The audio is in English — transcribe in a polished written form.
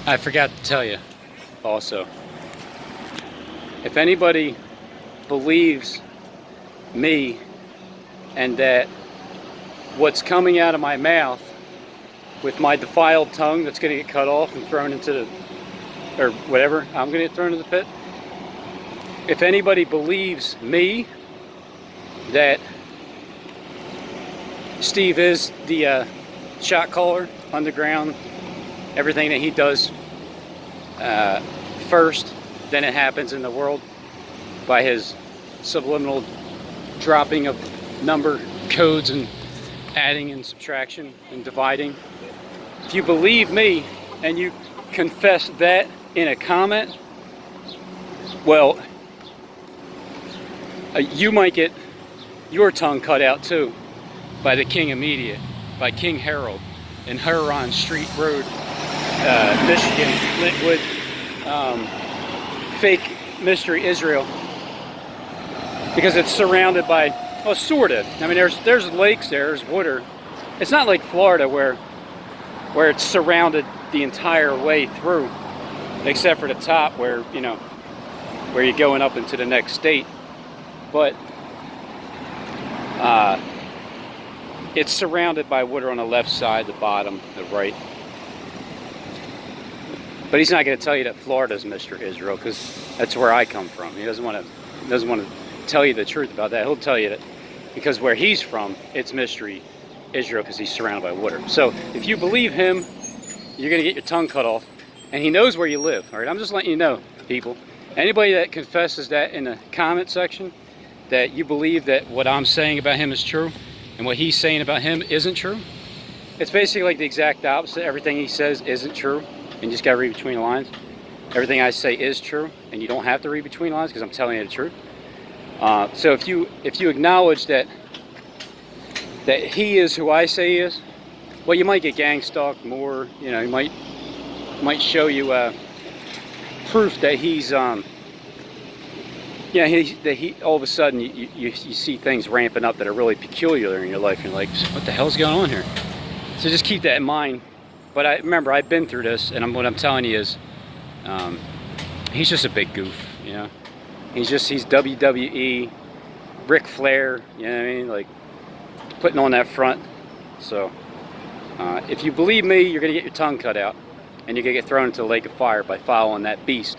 I forgot to tell you also, if anybody believes me and that what's coming out of my mouth with my defiled tongue that's going to get cut off and thrown into the, or whatever, I'm going to get thrown into the pit. If anybody believes me that Steve is the shot caller underground, everything that he does first, then it happens in the world by his subliminal dropping of number codes and adding and subtraction and dividing. If you believe me and you confess that in a comment, well, you might get your tongue cut out too by the King of Media, by King Harold in Huron Street Road, Michigan, Lintwood, fake Mystery Israel, because it's surrounded by, well, sort of. I mean, there's lakes there's water. It's not like Florida where it's surrounded the entire way through, except for the top where, you know, where you're going up into the next state. But it's surrounded by water on the left side, the bottom, the right. But he's not going to tell you that Florida's Mr. Israel, because that's where I come from. He doesn't want to tell you the truth about that. He'll tell you that because where he's from, it's Mystery Israel, because he's surrounded by water. So if you believe him, you're going to get your tongue cut off, and he knows where you live. All right, I'm just letting you know, people. Anybody that confesses that in the comment section, that you believe that what I'm saying about him is true, and what he's saying about him isn't true, it's basically like the exact opposite. Everything he says isn't true, and you just got to read between the lines. Everything I say is true, and you don't have to read between the lines, because I'm telling you the truth. So if you acknowledge that he is who I say he is, well, you might get gang stalked more. You know, he might show you proof that he's that he all of a sudden you see things ramping up that are really peculiar in your life. You're like, what the hell's going on here? So just keep that in mind. But remember, I've been through this, and what I'm telling you is, he's just a big goof, you know. He's WWE, Ric Flair, you know what I mean? Like, putting on that front. So, if you believe me, you're going to get your tongue cut out, and you're going to get thrown into the lake of fire by following that beast.